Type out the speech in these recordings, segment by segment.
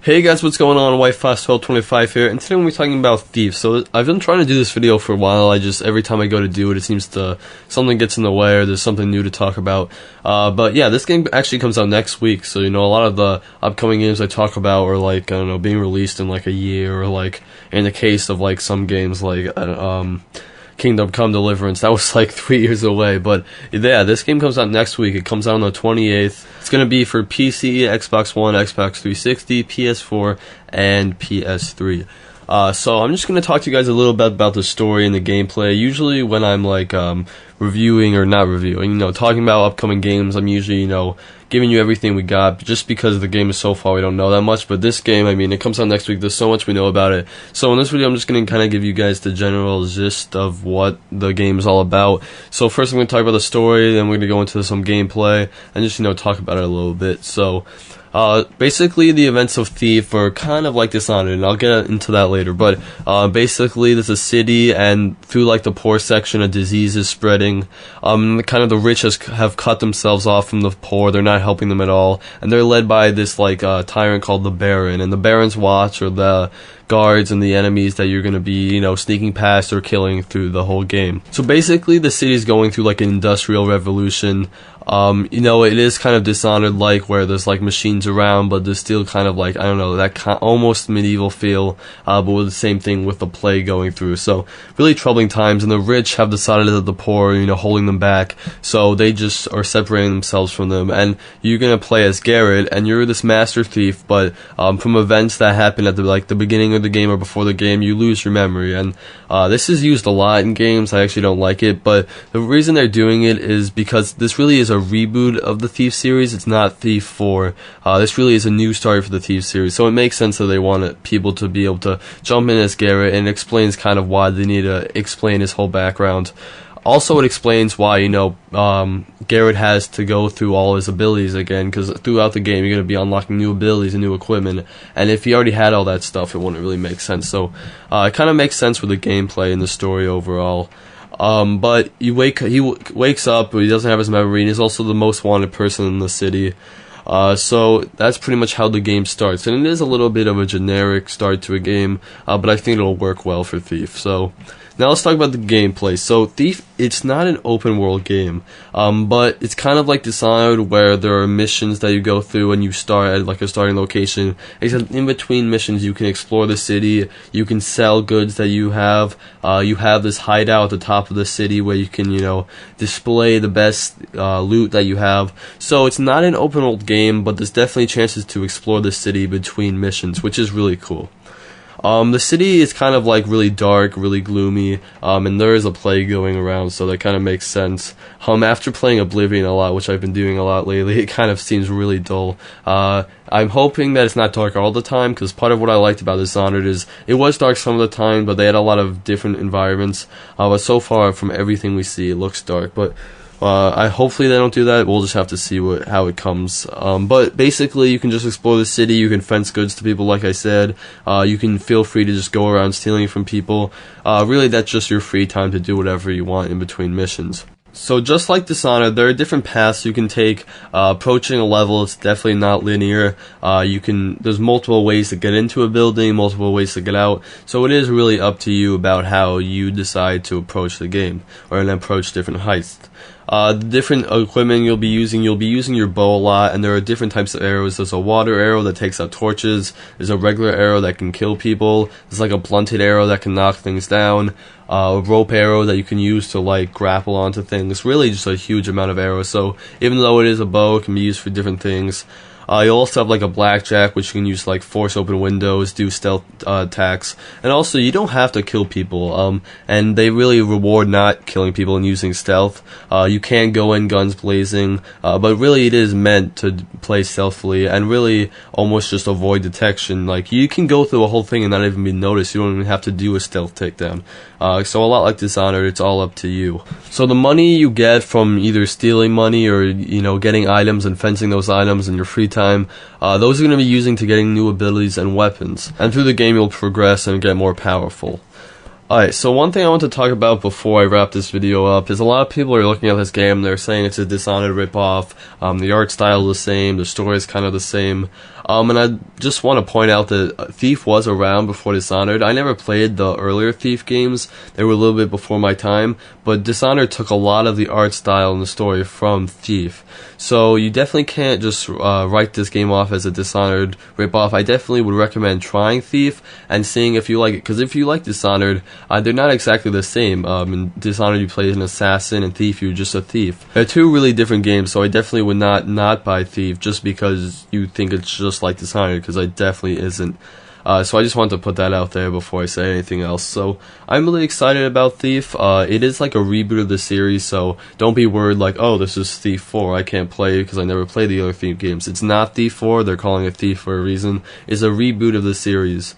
Hey guys, what's going on? WhiteFast1225 here, and today we're talking about Thief. So I've been trying to do this video for a while. Every time I go to do it, it seems something gets in the way or there's something new to talk about. But yeah, this game actually comes out next week. So a lot of the upcoming games I talk about are being released in a year, or in the case of some games Kingdom Come Deliverance, that was 3 years away. But yeah, this game comes out next week. It comes out on the 28th. It's going to be for PC, Xbox One, Xbox 360, PS4, and PS3. So I'm just going to talk to you guys a little bit about the story and the gameplay. Usually when I'm reviewing or not reviewing, talking about upcoming games, I'm usually, giving you everything we got, just because the game is so far we don't know that much. But this game, it comes out next week. There's so much we know about it. So in this video, I'm just going to kind of give you guys the general gist of what the game is all about. So first I'm going to talk about the story, then we're going to go into some gameplay, and just, talk about it a little bit. So basically, the events of Thief are kind of like Dishonored, and I'll get into that later. But basically, there's a city, and through the poor section, a disease is spreading. Kind of the rich have cut themselves off from the poor. They're not helping them at all, and they're led by this tyrant called the Baron. And the Baron's watch are the guards and the enemies that you're going to be, sneaking past or killing through the whole game. So basically, the city's going through an industrial revolution. It is kind of Dishonored where there's machines around, but there's still kind of that almost medieval feel, but with the same thing with the plague going through. So really troubling times, and the rich have decided that the poor are, holding them back, so they just are separating themselves from them. And you're gonna play as Garrett, and you're this master thief, but from events that happen at the beginning of the game or before the game, you lose your memory. And this is used a lot in games. I actually don't like it, but the reason they're doing it is because this really is a reboot of the Thief series. It's not Thief 4. This really is a new story for the Thief series, so it makes sense that they want people to be able to jump in as Garrett, and it explains kind of why they need to explain his whole background. Also, it explains why, Garrett has to go through all his abilities again, because throughout the game, you're going to be unlocking new abilities and new equipment, and if he already had all that stuff, it wouldn't really make sense. So, it kind of makes sense with the gameplay and the story overall. But he wakes up, but he doesn't have his memory, and he's also the most wanted person in the city. So that's pretty much how the game starts, and it is a little bit of a generic start to a game, but I think it'll work well for Thief. So now let's talk about the gameplay. So Thief, it's not an open world game, but it's kind of like Dishonored, where there are missions that you go through and you start at a starting location. Except in between missions, you can explore the city, you can sell goods that you have this hideout at the top of the city where you can, display the best loot that you have. So it's not an open world game, but there's definitely chances to explore the city between missions, which is really cool. The city is kind of really dark, really gloomy, and there is a plague going around, so that kind of makes sense. After playing Oblivion a lot, which I've been doing a lot lately, it kind of seems really dull. I'm hoping that it's not dark all the time, because part of what I liked about Dishonored is it was dark some of the time, but they had a lot of different environments. But so far, from everything we see, it looks dark. But hopefully they don't do that. We'll just have to see how it comes. But basically, you can just explore the city. You can fence goods to people, like I said. You can feel free to just go around stealing from people. Really, that's just your free time to do whatever you want in between missions. So just like Dishonored, there are different paths you can take. Approaching a level, it's definitely not linear. There's multiple ways to get into a building, multiple ways to get out. So it is really up to you about how you decide to approach the game, or approach different heists. The different equipment you'll be using your bow a lot, and there are different types of arrows. There's a water arrow that takes out torches, there's a regular arrow that can kill people, there's a blunted arrow that can knock things down, a rope arrow that you can use to grapple onto things. Really just a huge amount of arrows, so even though it is a bow, it can be used for different things. You also have a blackjack, which you can use to force open windows, do stealth attacks, and also you don't have to kill people. And they really reward not killing people and using stealth. You can go in guns blazing, but really it is meant to play stealthily and really almost just avoid detection. You can go through a whole thing and not even be noticed. You don't even have to do a stealth takedown. So a lot like Dishonored, it's all up to you. So the money you get from either stealing money or getting items and fencing those items in your free time, those are going to be using to getting new abilities and weapons. And through the game, you'll progress and get more powerful. Alright, so one thing I want to talk about before I wrap this video up is a lot of people are looking at this game, they're saying it's a Dishonored ripoff, the art style is the same, the story is kind of the same. And I just want to point out that Thief was around before Dishonored. I never played the earlier Thief games. They were a little bit before my time, but Dishonored took a lot of the art style and the story from Thief. So you definitely can't just write this game off as a Dishonored ripoff. I definitely would recommend trying Thief and seeing if you like it, because if you like Dishonored, they're not exactly the same. In Dishonored you play as an assassin, and Thief you're just a thief. They're two really different games, so I definitely would not buy Thief just because you think it's just like Dishonored, because it definitely isn't. So I just wanted to put that out there before I say anything else. So I'm really excited about Thief. It is like a reboot of the series, so don't be worried like, oh, this is Thief 4, I can't play it because I never played the other Thief games. It's not Thief 4, they're calling it Thief for a reason. It's a reboot of the series.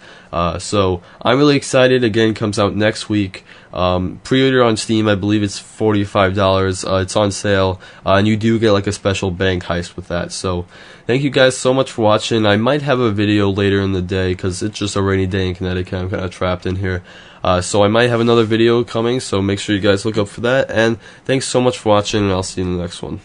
So I'm really excited. Again, comes out next week. Pre-order on Steam, I believe it's $45. It's on sale, and you do get like a special bank heist with that. So thank you guys so much for watching. I might have a video later in the day because it's just a rainy day in Connecticut. I'm kind of trapped in here. So I might have another video coming, so make sure you guys look up for that. And thanks so much for watching, and I'll see you in the next one.